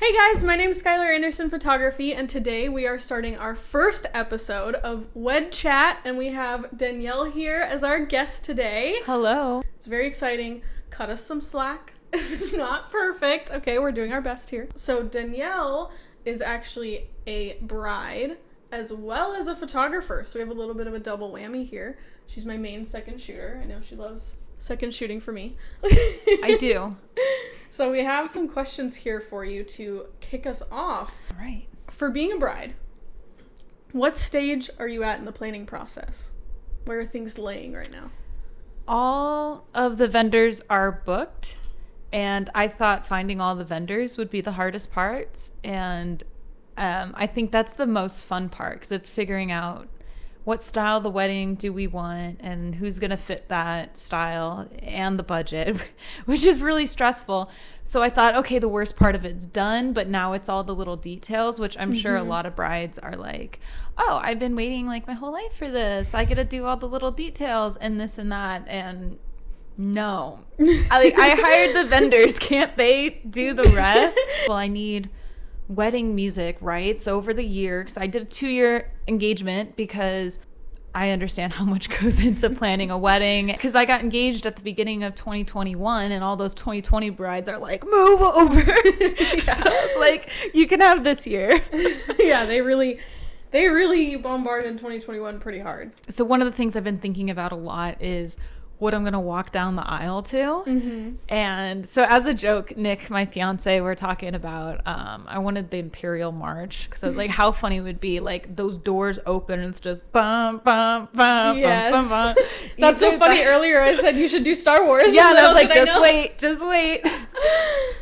Hey guys, my name is Schyler Anderson Photography, and today we are starting our first episode of WedChat, and we have Danielle here as our guest today. Hello. It's very exciting. Cut us some slack if it's not perfect. Okay, we're doing our best here. So Danielle is actually a bride as well as a photographer, so we have a little bit of a double whammy here. She's my main second shooter. I know she loves second shooting for me. I do. So we have some questions here for you to kick us off. All right. For being a bride, what stage are you at in the planning process? Where are things laying right now? All of the vendors are booked, and I thought finding all the vendors would be the hardest parts, and I think that's the most fun part because it's figuring out what style of the wedding do we want and who's going to fit that style and the budget, which is really stressful. So I thought, okay, the worst part of it's done, but now it's all the little details, which I'm sure a lot of brides are like, oh, I've been waiting like my whole life for this. I get to do all the little details and this and that. And no, I hired the vendors. Can't they do the rest? Well, I need wedding music, right? So over the years, I did a 2-year engagement because I understand how much goes into planning a wedding, because I got engaged at the beginning of 2021 and all those 2020 brides are like, move over. So it's like, you can have this year. Yeah, they really bombarded 2021 pretty hard. So one of the things I've been thinking about a lot is what I'm going to walk down the aisle to. Mm-hmm. And so as a joke, Nick, my fiance, we're talking about, I wanted the Imperial March because I was like, how funny it would be, like those doors open and it's just bum, bum, bum, yes. bum, bum, bum. That's so funny. Earlier I said you should do Star Wars. Yeah, and I was like, just wait.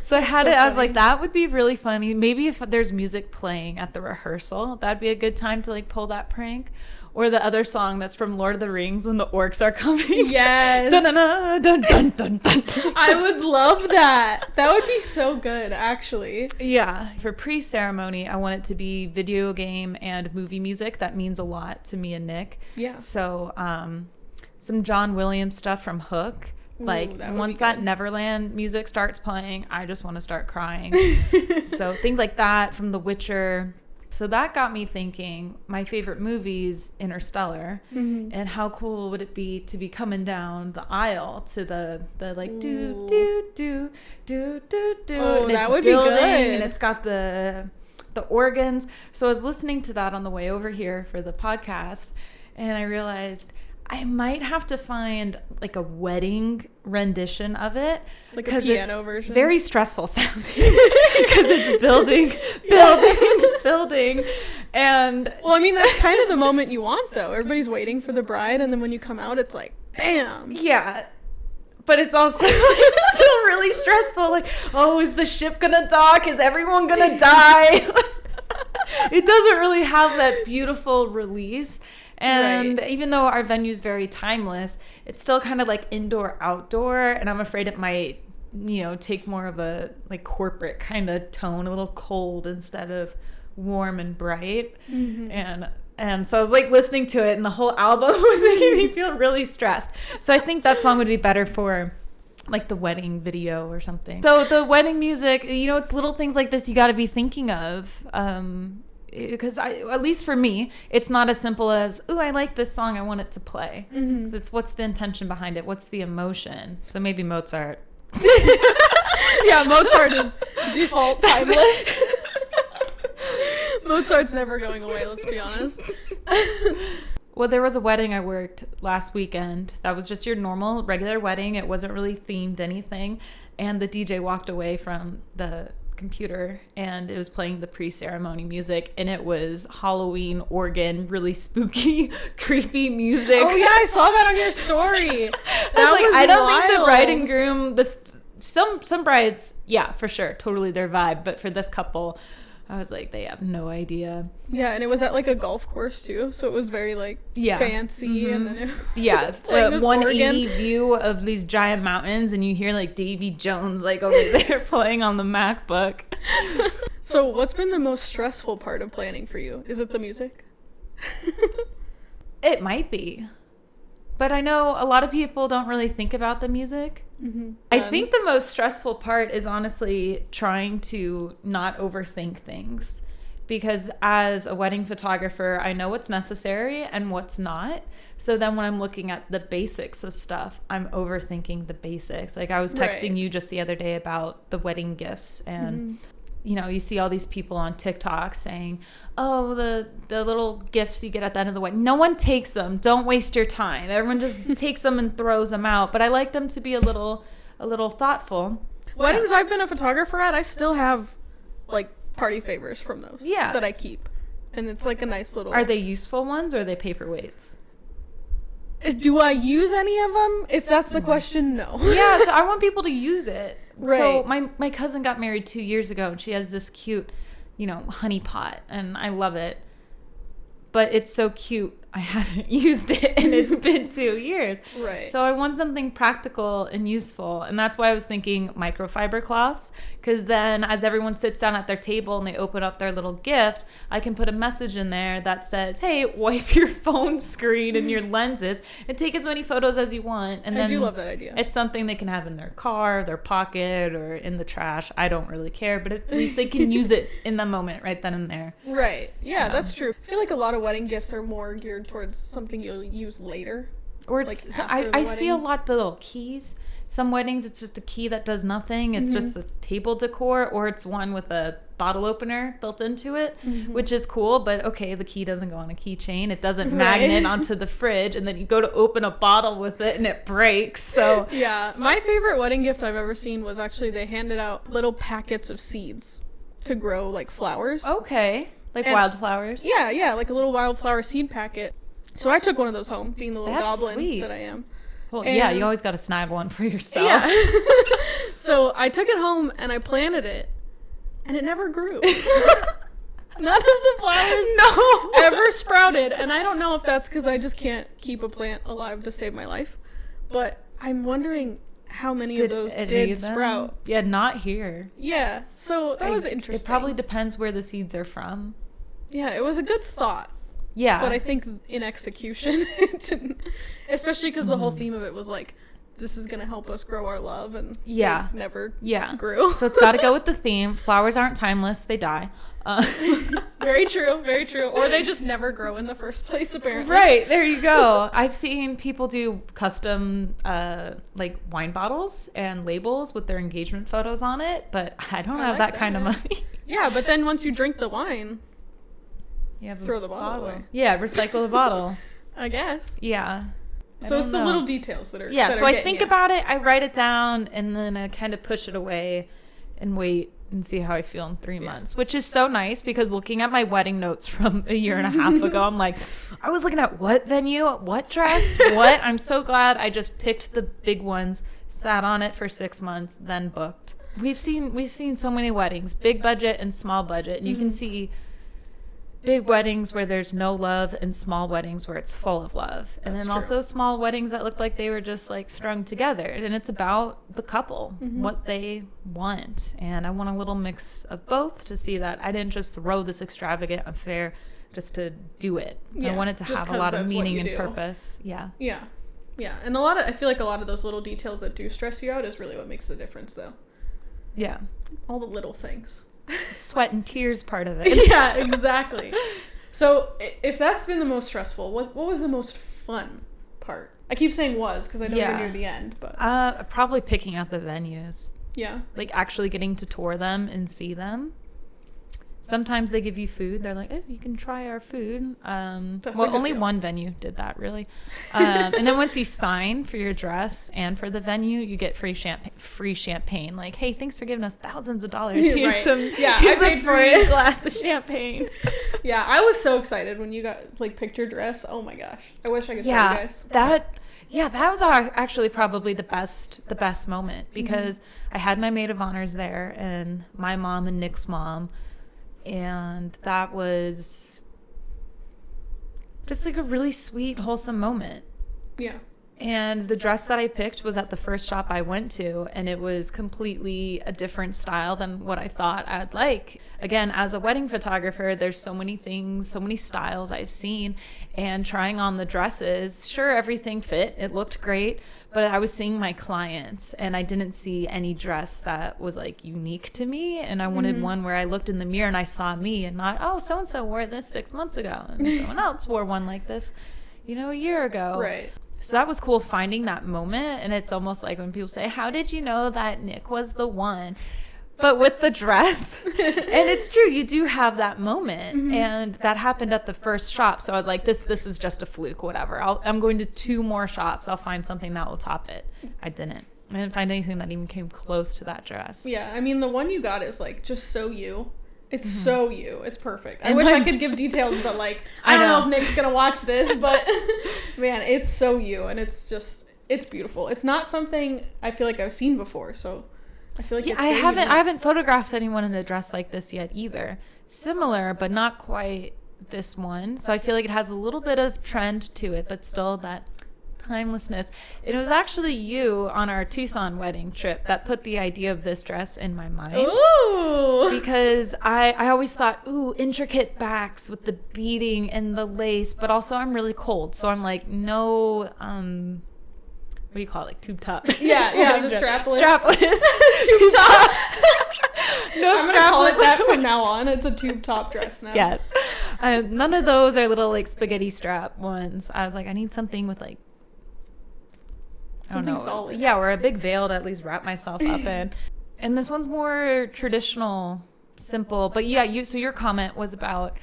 So I had it, I was like, that would be really funny. Maybe if there's music playing at the rehearsal, that'd be a good time to like pull that prank. Or the other song that's from Lord of the Rings when the orcs are coming. Yes. Dun, dun, dun, dun, dun, dun. I would love that. That would be so good, actually. Yeah. For pre-ceremony, I want it to be video game and movie music. That means a lot to me and Nick. Yeah. So some John Williams stuff from Hook. Like, once that Neverland music starts playing, I just want to start crying. So things like that from The Witcher. So that got me thinking, my favorite movie's Interstellar, and how cool would it be to be coming down the aisle to the like do do do do do do. Oh, and that would be good. And it's got the organs. So I was listening to that on the way over here for the podcast, and I realized I might have to find like a wedding rendition of it, like a piano version. Very stressful sounding because it's building, and well, I mean that's kind of the moment you want though. Everybody's waiting for the bride, and then when you come out, it's like bam. Yeah, but it's also like, still really stressful. Like, oh, is the ship gonna dock? Is everyone gonna die? It doesn't really have that beautiful release. And right. Even though our venue's very timeless, it's still kind of like indoor, outdoor. And I'm afraid it might, take more of a like corporate kind of tone, a little cold instead of warm and bright. Mm-hmm. And so I was like listening to it and the whole album was making me feel really stressed. So I think that song would be better for like the wedding video or something. So the wedding music, it's little things like this you got to be thinking of. Because at least for me, it's not as simple as, ooh, I like this song, I want it to play. Mm-hmm. So it's what's the intention behind it, what's the emotion. So maybe Mozart. Yeah, Mozart is default timeless. Mozart's never going away, let's be honest. Well, there was a wedding I worked last weekend that was just your normal regular wedding. It wasn't really themed anything, and the DJ walked away from the computer and it was playing the pre-ceremony music, and it was Halloween organ, really spooky, creepy music. Oh yeah, I saw that on your story. I don't think the bride and groom, some brides, yeah, for sure, totally their vibe, but for this couple, I was like, they have no idea. Yeah, and it was at like a golf course too, so it was very like fancy. Mm-hmm. And then it was 180 view of these giant mountains, and you hear like Davy Jones like over there playing on the MacBook. So what's been the most stressful part of planning for you? Is it the music? It might be, but I know a lot of people don't really think about the music. I think the most stressful part is honestly trying to not overthink things. Because as a wedding photographer, I know what's necessary and what's not. So then when I'm looking at the basics of stuff, I'm overthinking the basics. Like I was texting you just the other day about the wedding gifts, and you know, you see all these people on TikTok saying, oh, the little gifts you get at the end of the wedding. No one takes them. Don't waste your time. Everyone just takes them and throws them out. But I like them to be a little thoughtful. Weddings I've been a photographer at, I still have like party favors from those that I keep. And it's like a nice little... Are they useful ones or are they paperweights? Do I use any of them? If that's the question, no. Yeah, so I want people to use it. Right. So my cousin got married 2 years ago, and she has this cute, you know, honey pot, and I love it. But it's so cute, I haven't used it, and it's been 2 years. Right. So I want something practical and useful, and that's why I was thinking microfiber cloths, because then as everyone sits down at their table and they open up their little gift, I can put a message in there that says, hey, wipe your phone screen and your lenses and take as many photos as you want. And I do love that idea. It's something they can have in their car, their pocket, or in the trash. I don't really care, but at least they can use it in the moment right then and there. Right. Yeah, that's true. I feel like a lot of wedding gifts are more geared towards something you'll use later. Or it's like I see a lot the little keys. Some weddings it's just a key that does nothing. It's just a table decor, or it's one with a bottle opener built into it, which is cool, but okay, the key doesn't go on a keychain. It doesn't magnet onto the fridge, and then you go to open a bottle with it and it breaks. So yeah, my favorite wedding gift I've ever seen was actually they handed out little packets of seeds to grow like flowers. Okay. Like wildflowers? Yeah, like a little wildflower seed packet. So I took one of those home, being the little goblin sweet. that I am. Well, yeah, you always got to snag one for yourself. Yeah. So I took it home and I planted it, and it never grew. None of the flowers ever sprouted, and I don't know if that's because I just can't keep a plant alive to save my life, but I'm wondering how many of those did sprout. Yeah, not here. Yeah, so that was interesting. It probably depends where the seeds are from. Yeah, it was a good thought. Yeah. But I think in execution, it didn't. Especially because the whole theme of it was like, this is going to help us grow our love, and it never grew. So it's got to go with the theme. Flowers aren't timeless. They die. Very true, very true. Or they just never grow in the first place, apparently. Right, there you go. I've seen people do custom like wine bottles and labels with their engagement photos on it, but I don't have that kind of money. Yeah, but then once you drink the wine, you throw the bottle away. Yeah, recycle the bottle. I guess. Yeah. So it's the little details that are so I think about it, I write it down, and then I kind of push it away and wait and see how I feel in 3 months, which is so nice because looking at my wedding notes from a year and a half ago, I'm like, I was looking at what venue, what dress, what. I'm so glad I just picked the big ones, sat on it for 6 months, then booked. We've seen so many weddings, big budget and small budget, and you can see big weddings where there's no love and small weddings where it's full of love. And then also small weddings that look like they were just like strung together. And it's about the couple, what they want. And I want a little mix of both to see that I didn't just throw this extravagant affair just to do it. I want it to have a lot of meaning and purpose. Yeah. And I feel like a lot of those little details that do stress you out is really what makes the difference, though. Yeah. All the little things. Sweat and tears part of it. Yeah, exactly. So if that's been the most stressful, what was the most fun part? I keep saying was because I know we're near the end, but probably picking out the venues. Yeah, like actually getting to tour them and see them. Sometimes they give you food. They're like, oh, you can try our food. Well, only one venue did that, really. And then once you sign for your dress and for the venue, you get free champagne. Like, hey, thanks for giving us thousands of dollars. Here's I paid for a glass of champagne. Yeah, I was so excited when you got picked your dress. Oh my gosh, I wish I could tell you guys. That was actually probably the best moment because I had my maid of honors there and my mom and Nick's mom. And that was just like a really sweet, wholesome moment. Yeah. And the dress that I picked was at the first shop I went to, and it was completely a different style than what I thought I'd like. Again, as a wedding photographer, there's so many things, so many styles I've seen, and trying on the dresses, sure, everything fit. It looked great, but I was seeing my clients, and I didn't see any dress that was like unique to me, and I wanted one where I looked in the mirror and I saw me and not, oh, so-and-so wore this 6 months ago, and someone else wore one like this, a year ago. Right. So that was cool, finding that moment. And it's almost like when people say, how did you know that Nick was the one? But with the dress. And it's true, you do have that moment. And that happened at the first shop. So I was like, this is just a fluke, whatever. I'm going to 2 more shops. I'll find something that will top it. I didn't find anything that even came close to that dress. Yeah, I mean, the one you got is like just so you. It's so you. It's perfect. I wish I could give details, but like, I don't know if Nick's going to watch this, but man, it's so you. And it's beautiful. It's not something I feel like I've seen before. So I feel like it's I haven't photographed anyone in a dress like this yet either. Similar, but not quite this one. So I feel like it has a little bit of trend to it, but still that timelessness. It was actually you on our Tucson wedding trip that put the idea of this dress in my mind. Ooh! Because I always thought, ooh, intricate backs with the beading and the lace, but also I'm really cold, so I'm like, no, what do you call it, like tube top? Yeah, the strapless. Tube top. No, I'm gonna call it that from now on. It's a tube top dress now. Yes. None of those are little like spaghetti strap ones. I was like, I need something with like, something solid. Yeah, or a big veil to at least wrap myself up in. And this one's more traditional, simple. But yeah, so your comment was about,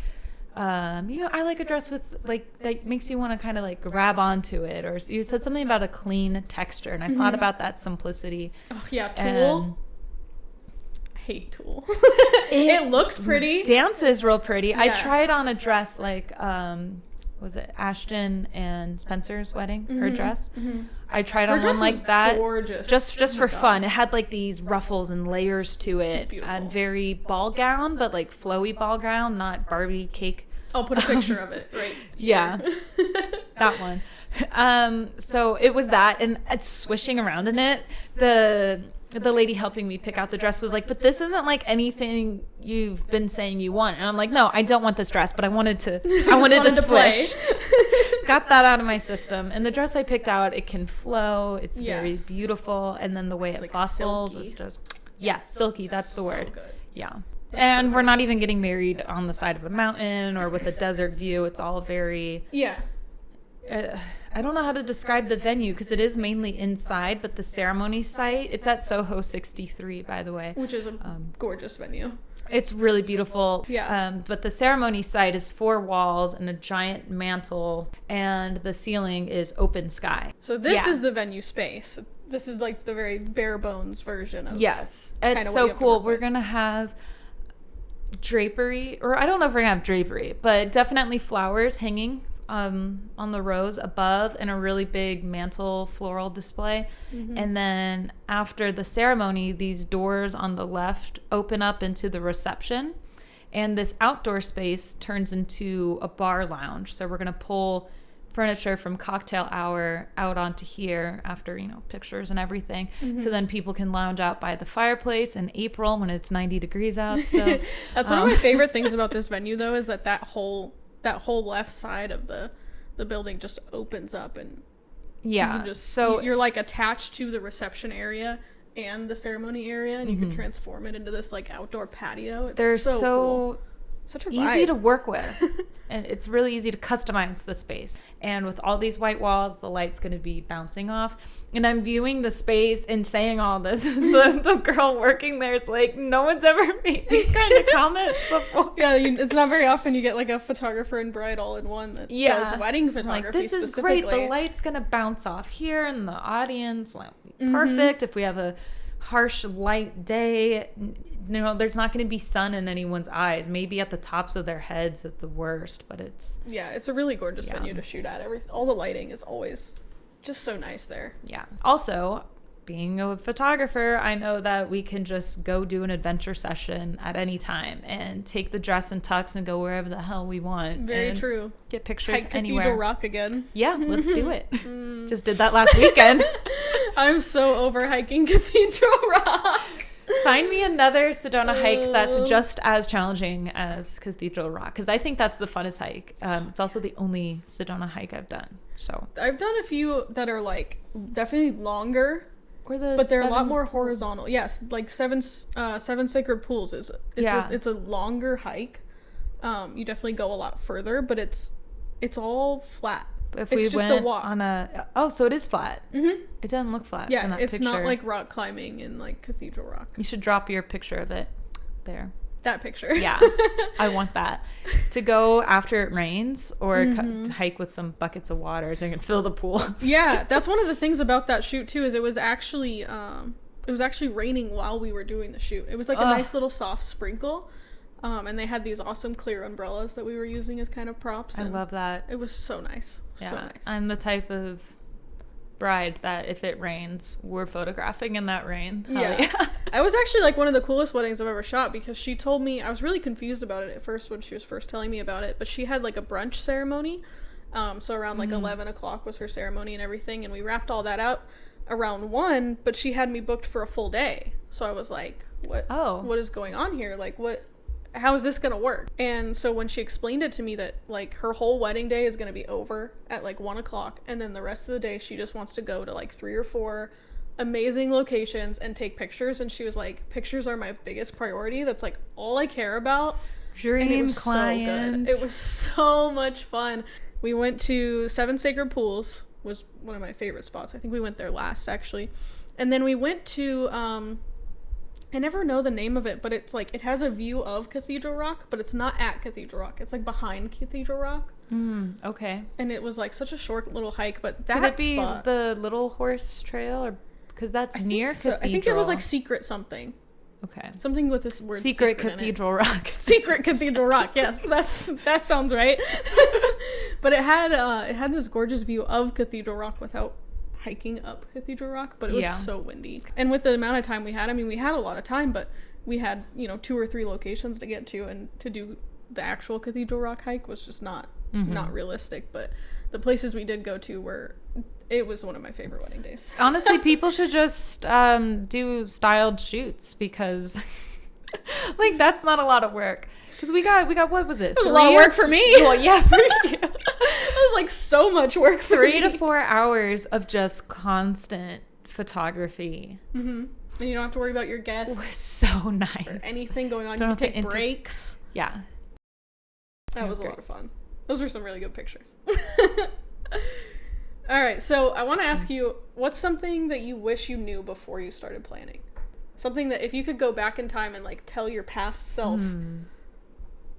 I like a dress with like that makes you want to kind of like grab onto it, or you said something about a clean texture, and I thought about that simplicity. Oh yeah, tulle. I hate tulle. It looks pretty. Dances real pretty. Yes. I tried on a dress like was it Ashton and Spencer's wedding? Her dress. I tried on one like that. Gorgeous. Just for fun. It had like these ruffles and layers to it, and very ball gown, but like flowy ball gown, not Barbie cake. I'll put a picture of it right. Yeah, that one. So it was that, and it's swishing around in it. The lady helping me pick out the dress was like, but this isn't like anything you've been saying you want. And I'm like, no, I don't want this dress, but I wanted to swish. Got that out of my system. And the dress I picked out, it can flow. It's very beautiful. And then the way it bustles is just, silky. That's the word. Good. Yeah. And we're not even getting married on the side of a mountain or with a desert view. It's all very... Yeah. I don't know how to describe the venue because it is mainly inside, but the ceremony site, it's at Soho 63, by the way. Which is a gorgeous venue. It's really beautiful. Yeah. But the ceremony site is 4 walls and a giant mantle, and the ceiling is open sky. So this is the venue space. This is like the very bare bones version of... Yes. It's so cool. We're going to have drapery, or I don't know if we're going to have drapery, but definitely flowers hanging on the rows above, and a really big mantle floral display. And then after the ceremony, these doors on the left open up into the reception, and this outdoor space turns into a bar lounge. So we're going to pull furniture from cocktail hour out onto here after, pictures and everything. So then people can lounge out by the fireplace in April when it's 90 degrees out still. That's one of my favorite things about this venue, though, is that whole left side of the building just opens up, and you're like attached to the reception area and the ceremony area, and you can transform it into this like outdoor patio. They're so cool. Such a easy vibe to work with, and it's really easy to customize the space. And with all these white walls, the light's going to be bouncing off. And I'm viewing the space and saying all this. The girl working there is like, no one's ever made these kind of comments before. Yeah, it's not very often you get like a photographer and bride all in one that does wedding photography. Like, this is great. The light's going to bounce off here, and the audience, like, perfect. If we have a harsh light day, there's not going to be sun in anyone's eyes, maybe at the tops of their heads at the worst, but it's a really gorgeous venue to shoot at. All the lighting is always just so nice there. Also, being a photographer, I know that we can just go do an adventure session at any time and take the dress and tux and go wherever the hell we want. Very true. Get pictures Hike anywhere. Cathedral Rock again. Yeah, let's do it. Just did that last weekend. I'm so over hiking Cathedral Rock. Find me another Sedona hike that's just as challenging as Cathedral Rock, because I think that's the funnest hike. It's also the only Sedona hike I've done. So I've done a few that are like definitely longer, but they're a lot more horizontal. Yes, like seven sacred pools it's a longer hike. You definitely go a lot further, but it's all flat. If it's we just went a walk. So it is flat. Mm-hmm. It doesn't look flat. Yeah, in that it's picture. not like rock climbing in like Cathedral Rock. You should drop your picture of it there. That picture. Yeah, I want that to go after it rains, or hike with some buckets of water so I can fill the pools. Yeah, that's one of the things about that shoot too, is it was actually raining while we were doing the shoot. It was like a nice little soft sprinkle. And they had these awesome clear umbrellas that we were using as kind of props. I love that. It was so nice. Yeah, so nice. I'm the type of bride that if it rains, we're photographing in that rain. Yeah. I was actually like one of the coolest weddings I've ever shot, because she told me, I was really confused about it at first when she was first telling me about it, but she had like a brunch ceremony. So around like 11 o'clock was her ceremony and everything, and we wrapped all that up around 1, but she had me booked for a full day. So I was like, what is going on here? Like, how is this gonna work? And so when she explained it to me that like her whole wedding day is gonna be over at like 1 o'clock, and then the rest of the day she just wants to go to like 3 or 4 amazing locations and take pictures, and she was like, pictures are my biggest priority, that's like all I care about. Dream and it was client. so good. It was so much fun. We went to Seven Sacred Pools, was one of my favorite spots. I think we went there last actually. And then we went to I never know the name of it, but it's like, it has a view of Cathedral Rock, but it's not at Cathedral Rock. It's like behind Cathedral Rock. Okay. And it was like such a short little hike, but that Could it be spot, the Little Horse Trail, or because that's near Cathedral? I think it was like Secret something. Okay. Something with this word Secret in it. Cathedral Rock. Secret Cathedral Rock. Yes, that sounds right. But it had this gorgeous view of Cathedral Rock without hiking up Cathedral Rock, but it was so windy. And with the amount of time we had, I mean, we had a lot of time, but we had 2 or 3 locations to get to, and to do the actual Cathedral Rock hike was just not realistic. But the places we did go to it was one of my favorite wedding days. Honestly, people should just do styled shoots, because like that's not a lot of work. Because we got what was it? It was a lot of work for me. Well, yeah, for you. It was like so much work for 3 me. to 4 hours of just constant photography. And you don't have to worry about your guests. It was so nice. Or anything going on. Don't You can have to take breaks. Yeah. That was a lot of fun. Those were some really good pictures. All right, so I want to ask you, what's something that you wish you knew before you started planning? Something that if you could go back in time and like tell your past self,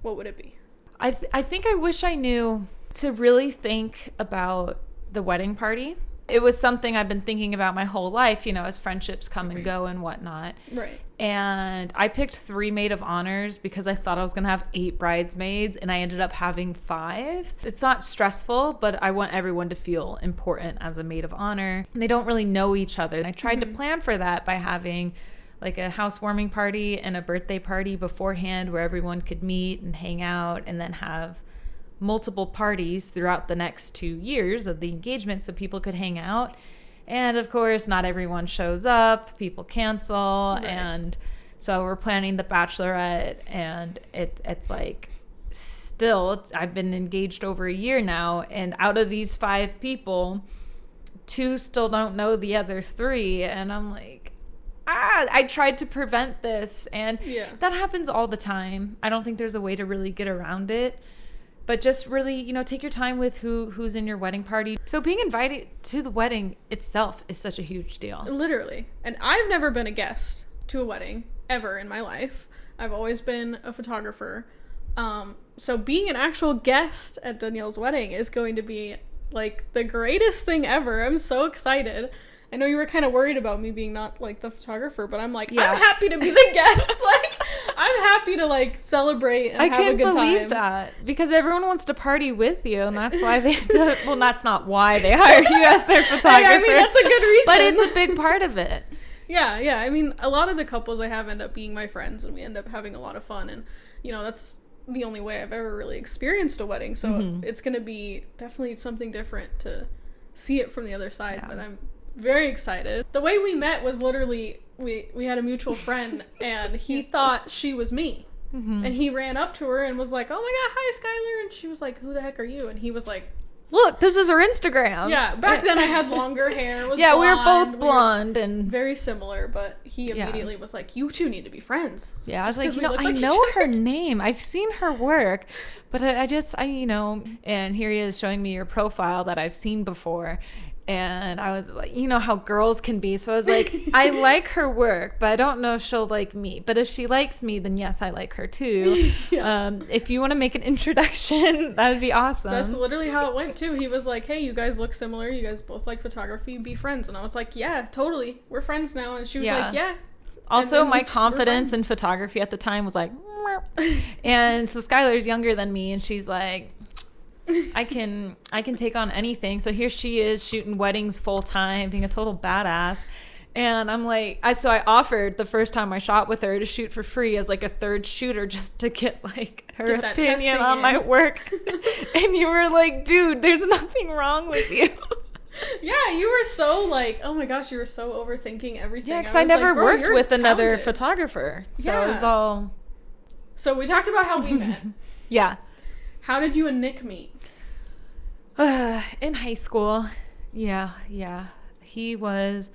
what would it be? I think I wish I knew to really think about the wedding party. It was something I've been thinking about my whole life, as friendships come and go and whatnot. Right. And I picked 3 maid of honors because I thought I was going to have 8 bridesmaids, and I ended up having 5. It's not stressful, but I want everyone to feel important as a maid of honor. And they don't really know each other. And I tried to plan for that by having like a housewarming party and a birthday party beforehand where everyone could meet and hang out, and then have multiple parties throughout the next 2 years of the engagement so people could hang out. And of course, not everyone shows up, people cancel. Right. And so we're planning the bachelorette, and it's like still, I've been engaged over a year now, and out of these 5 people, 2 still don't know the other 3, and I'm like, I tried to prevent this, and that happens all the time. I don't think there's a way to really get around it. But just really, take your time with who's in your wedding party. So being invited to the wedding itself is such a huge deal. Literally. And I've never been a guest to a wedding ever in my life. I've always been a photographer. So being an actual guest at Danielle's wedding is going to be like the greatest thing ever. I'm so excited. I know you were kind of worried about me being not like the photographer, but I'm like, I'm happy to be the guest. Like, I'm happy to like celebrate and have a good time. I can't believe that, because everyone wants to party with you, and that's why they well, that's not why they hire you as their photographer. I mean, that's a good reason. But it's a big part of it. Yeah. I mean, a lot of the couples I have end up being my friends, and we end up having a lot of fun, and that's the only way I've ever really experienced a wedding, so it's gonna be definitely something different to see it from the other side. But I'm very excited. The way we met was literally we had a mutual friend, and he thought she was me, and he ran up to her and was like, "Oh my god, hi Schyler," and she was like, "Who the heck are you?" And he was like, "Look, this is her Instagram." Yeah, back then I had longer hair. Was yeah, blonde. we were both blonde and very similar, but he immediately was like, "You two need to be friends." Yeah, I was like, I know her name. I've seen her work, but I and here he is showing me your profile that I've seen before. And I was like, how girls can be. So I was like, I like her work, but I don't know if she'll like me. But if she likes me, then yes, I like her too. If you want to make an introduction, that would be awesome. That's literally how it went too. He was like, hey, you guys look similar. You guys both like photography. Be friends. And I was like, yeah, totally. We're friends now. And she was like, yeah. Also, my confidence in photography at the time was like, and so Schyler's younger than me, and she's like, I can take on anything. So here she is shooting weddings full time, being a total badass. And I'm like, I offered the first time I shot with her to shoot for free as like a third shooter, just to get like her opinion on my work. And you were like, dude, there's nothing wrong with you. Yeah, you were so like, oh my gosh, you were so overthinking everything. Yeah, because I never worked with another photographer. So it was all. So we talked about how we met. Yeah. How did you and Nick meet? In high school. Yeah. He was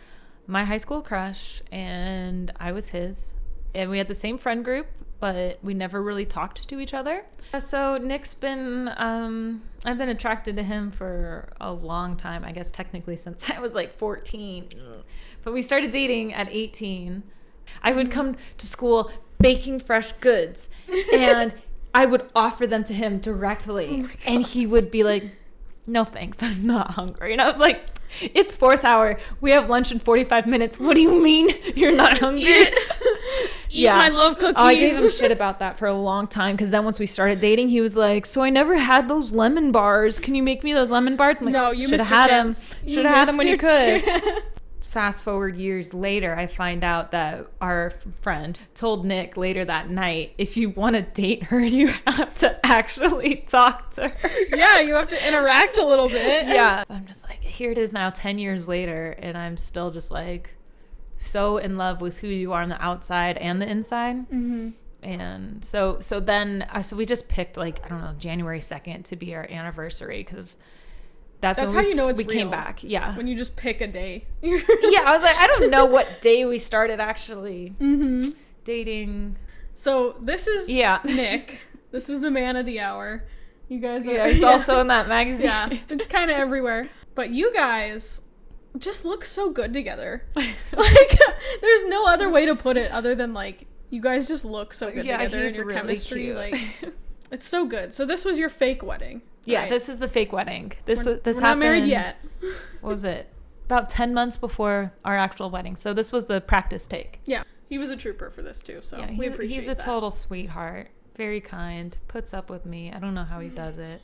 my high school crush, and I was his. And we had the same friend group, but we never really talked to each other. So Nick's been, I've been attracted to him for a long time, I guess technically since I was like 14. But we started dating at 18. I would come to school baking fresh goods, and I would offer them to him directly, and he would be like, no thanks, I'm not hungry. And I was like, it's 4th hour, we have lunch in 45 minutes, what do you mean you're not hungry? Yeah, I love cookies. I gave him shit about that for a long time, because then once we started dating, he was like, so I never had those lemon bars, can you make me those lemon bars? I'm like, no, you should have had them. Should have had them when you could. Fast forward years later, I find out that our friend told Nick later that night, if you want to date her, you have to actually talk to her. Yeah, you have to interact a little bit. Yeah. I'm just like, here it is now 10 years later, and I'm still just like so in love with who you are on the outside and the inside. Mm-hmm. And so then we just picked like, I don't know, January 2nd to be our anniversary, because that's when how you know it's we real. Came back. Yeah. When you just pick a day. Yeah, I was like, I don't know what day we started actually dating. So this is Nick. This is the man of the hour. You guys are... Yeah, he's also in that magazine. Yeah, it's kind of everywhere. But you guys just look so good together. Like, there's no other way to put it other than, like, you guys just look so good together, and your really chemistry, cute. Like, it's so good. So this was your fake wedding. Yeah, right? This is the fake wedding. This we're happened. Not married yet. What was it? About 10 months before our actual wedding. So this was the practice take. Yeah, he was a trooper for this too. So we appreciate he's a total sweetheart. Very kind. Puts up with me. I don't know how he does it.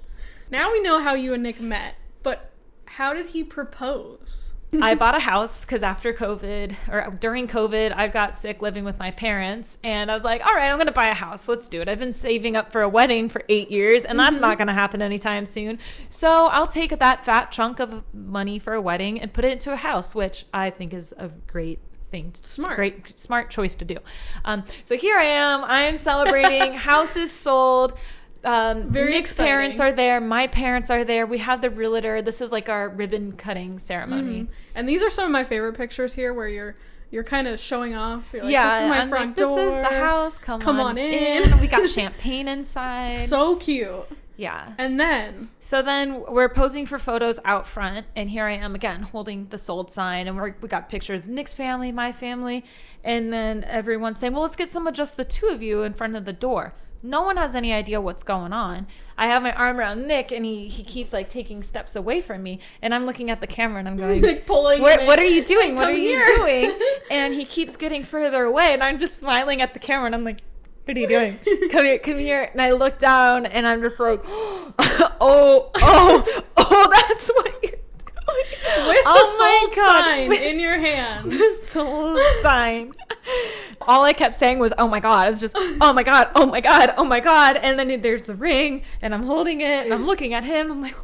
Now we know how you and Nick met, but how did he propose? I bought a house because after COVID, or during COVID, I got sick living with my parents, and I was like, all right, I'm going to buy a house. Let's do it. I've been saving up for a wedding for 8 years, and that's not going to happen anytime soon. So I'll take that fat chunk of money for a wedding and put it into a house, which I think is a great thing. Smart choice to do. So here I am. I am celebrating. House is sold. Very Nick's exciting. parents are there. My parents are there. We have the realtor. This is like our ribbon cutting ceremony. And these are some of my favorite pictures here, where you're kind of showing off. You're like, yeah, this is my front door. This is the house. Come on in. We got champagne inside. So cute. Yeah. And then we're posing for photos out front, and here I am again holding the sold sign, and we got pictures of Nick's family, my family, and then everyone's saying, well, let's get some of just the two of you in front of the door. No one has any idea what's going on. I have my arm around Nick, and he keeps like taking steps away from me, and I'm looking at the camera and I'm going, like pulling what are you doing? What are here. you doing? And he keeps getting further away, and I'm just smiling at the camera, and I'm like, what are you doing? Come here. And I look down and I'm just like, oh, that's what you're doing. With the sold sign in your hands. The sold sign. All I kept saying was, oh my God. I was just, oh my God, oh my God, oh my God. And then there's the ring and I'm holding it and I'm looking at him. I'm like,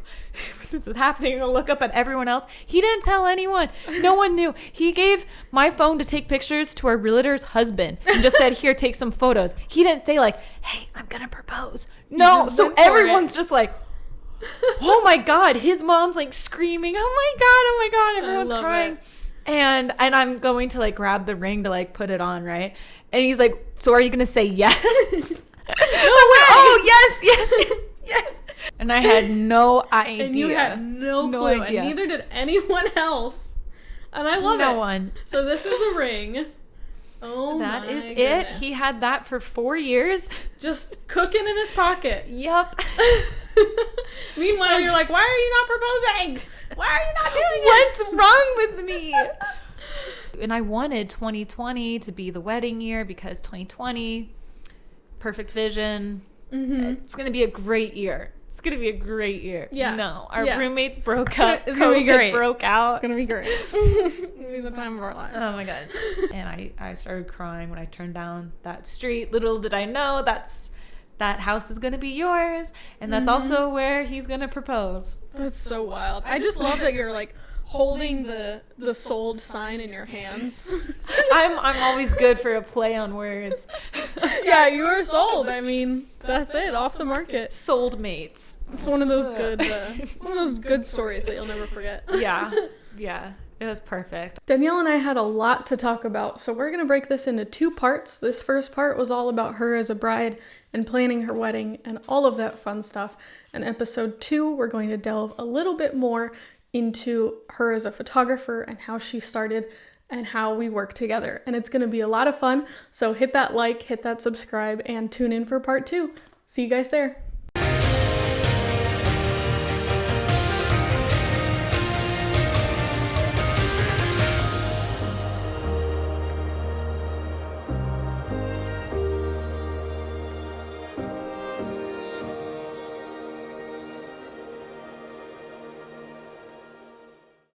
this is happening. I look up at everyone else. He didn't tell anyone. No one knew. He gave my phone to take pictures to our realtor's husband and just said, here, take some photos. He didn't say like, hey, I'm going to propose. No. So everyone's just like, oh my God. His mom's like screaming, oh my God. Everyone's crying. It. And I'm going to like grab the ring to like put it on, right? And he's like, so are you going to say yes? Oh, yes. And I had no idea. And you had no clue. Idea. And neither did anyone else. And I love it. No one. So this is the ring. Oh, that is goodness. it. He had that for 4 years. Just cooking in his pocket. Yep. Meanwhile, you're like, why are you not proposing? Why are you not doing it? What's wrong with me? And I wanted 2020 to be the wedding year because 2020, perfect vision. Mm-hmm. It's going to be a great year. It's going to be a great year. Yeah. No, our roommates broke up. It's going to be great. Broke out. It's going to be great. It's going to be the time of our lives. Oh my God. And I started crying when I turned down that street. Little did I know that house is going to be yours. And that's also where he's going to propose. That's so wild. I just love that you're like holding the sold sign in your hands. I'm always good for a play on words. Yeah, you were sold. I mean, that's it. Off the market. Sold mates. It's one of those good stories that you'll never forget. Yeah. It was perfect. Danielle and I had a lot to talk about, so we're going to break this into 2 parts. This first part was all about her as a bride and planning her wedding and all of that fun stuff. And episode 2, we're going to delve a little bit more into her as a photographer and how she started and how we work together. And it's going to be a lot of fun, so hit that like, hit that subscribe, and tune in for part 2. See you guys there.